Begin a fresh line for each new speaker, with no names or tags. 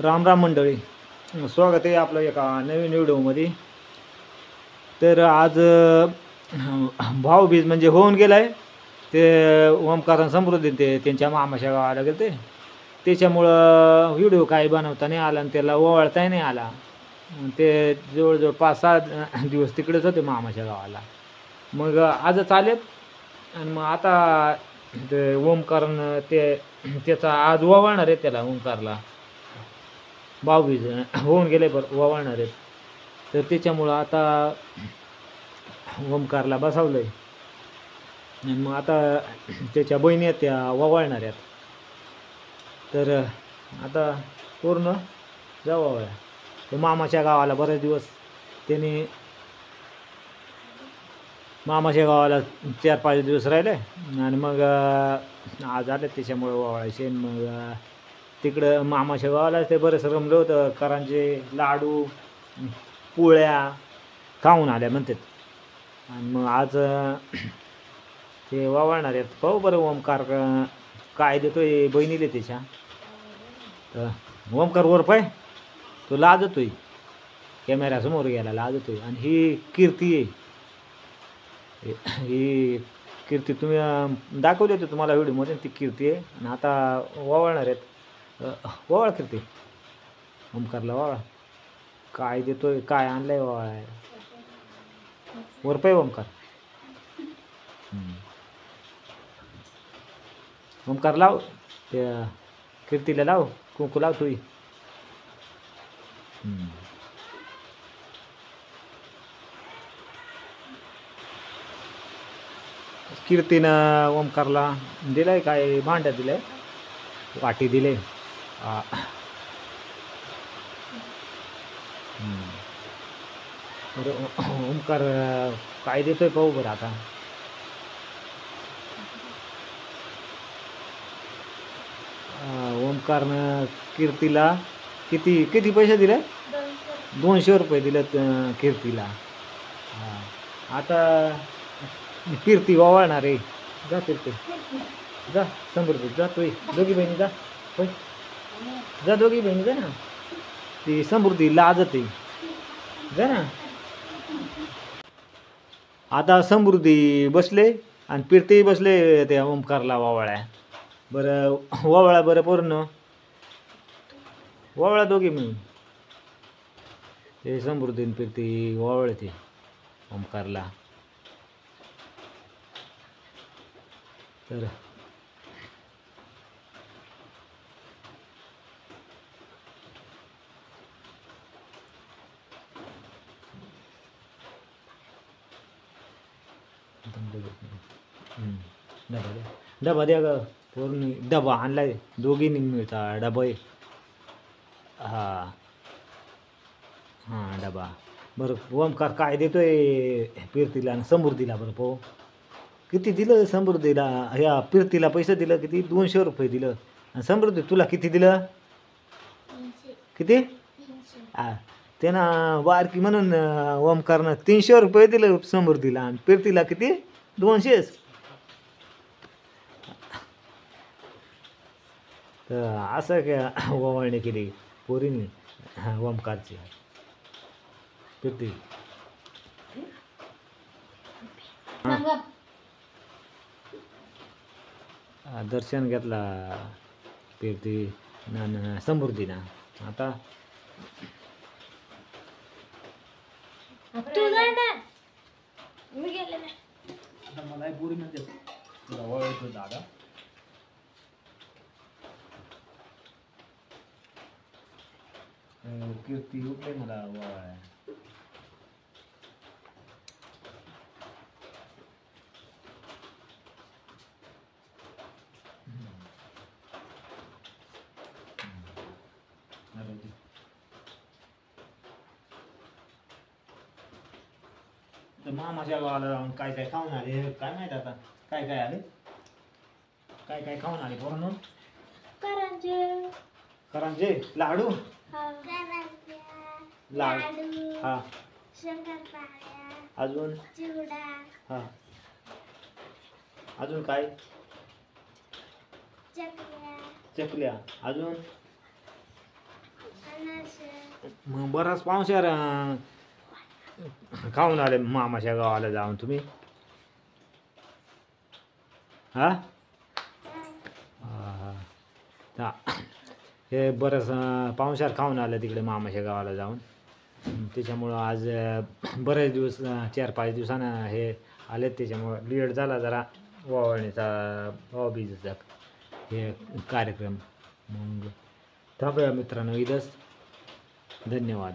राम राम मंडळी, स्वागत आहे आपलं एका नवीन व्हिडिओमध्ये. तर आज भाऊबीज म्हणजे होऊन गेला आहे. ते ओमकार समृद्धी ते त्यांच्या मामाच्या गावाला गेले त्याच्यामुळं व्हिडिओ काही बनवता नाही आला आणि त्याला ओवाळताही नाही आला. ते जवळजवळ 5-6 दिवस तिकडेच होते मामाच्या गावाला. मग आजच आलेत आणि मग आता ते ओमकारनं त्याचा आज ओवाळणार आहे त्याला ओमकारला. भाऊबीज होऊन गेले बरं ओवाळणार आहेत. तर त्याच्यामुळं आता ओमकारला बसवलं आहे आणि मग आता त्याच्या बहिणी आहेत त्या ओवाळणार आहेत. तर आता पूर्ण जावं ते मामाच्या गावाला. बरेच दिवस त्यांनी मामाच्या गावाला 4-5 दिवस राहिले आणि मग आज आले त्याच्यामुळे ओवाळायचे. मग तिकडं मामाच्या गावाला ते बरेच रमलं होतं. करांचे लाडू पोळ्या खाऊन आल्या म्हणतात आणि मग आज ते वावळणार आहेत. पाहू बरं ओमकार काय देतोय बहिणीले त्याच्या. तर ओमकार वर पाय तो लाजतोय, कॅमेऱ्यासमोर गेला लाजतोय. आणि ही कीर्ती आहे, ही कीर्ती तुम्ही दाखवली होती तुम्हाला व्हिडिओमध्ये. ती कीर्ती आहे आणि आता वावळणार आहेत. वावळ कीर्ती, ओमकारला वावळ. काय देतोय, काय आणलंय वावळाय. वर पाय ओमकार. ओमकार लाव त्या कीर्तीला, लाव कुंकू लाव तुई. कीर्तीनं ओमकारला दिलंय काय भांड्या दिलंय, वाटी दिले. ओमकार काय देतोय पाहू बरं आता. ओमकारनं कीर्तीला किती किती पैसे दिले? 200 रुपये दिलेत कीर्तीला. आता कीर्ती वावळणार आहे. जा कीर्ती जा, समृद्धी जा, तू दोघी बहिणी जा. होय जा, दोघी बहिणी जा ना. ती समृद्धी लाजत आहे, जा ना. आता समृद्धी बसले आणि कीर्ती बसले त्या ओमकारला वावळ्या. बरं वावळा बरं पूर्ण वावळा दोघी मिळून. ते समृद्धी आणि कीर्ती वावळते ओमकारला. तर डबा द्या ग पूर्ण. डबा आणलाय, दोघींनी मिळता डबा आहे. हां हां डबा. बरं ओमकार काय देतोय कीर्तीला आणि समृद्धीला बरं पाहू. किती दिलं समृद्धीला, ह्या कीर्तीला पैसे दिलं किती? 200 रुपये दिलं. आणि समृद्धी तुला किती दिलं? किती? हां त्यानं बारकी म्हणून ओमकारनं 300 रुपये दिलं समृद्धीला आणि कीर्तीला किती? 200च. तर असं काय ओवाळणी केली पोरीनी ओमकारची. कीर्ती दर्शन घेतला कीर्ती ना समृद्धीना. आता मला पोरी म्हणते तुला ओळखतो दादा. कीर्ती उठले मला ओवाळाय. तर मामाच्या गावाला जाऊन काय काय खाऊन आले काय माहित आता. काय काय आले, काय काय खाऊन आले बरं. करांजे लाडू, लाडू हा, अजून हा, अजून काय, चकल्या, अजून मग बराच पाहुणचार खाऊन आले मामाच्या गावाला जाऊन तुम्ही. हा हा. हा. हे बरंच पाहुणचार खाऊन आलं तिकडे मामाच्या गावाला जाऊन. त्याच्यामुळं आज बरेच दिवस 4-5 दिवसानं हे आलेत, त्याच्यामुळं लेट झाला जरा ओवाळणीचा भाऊबीजेचा हे कार्यक्रम. मग थांबूया मित्रांनो इथंच. धन्यवाद.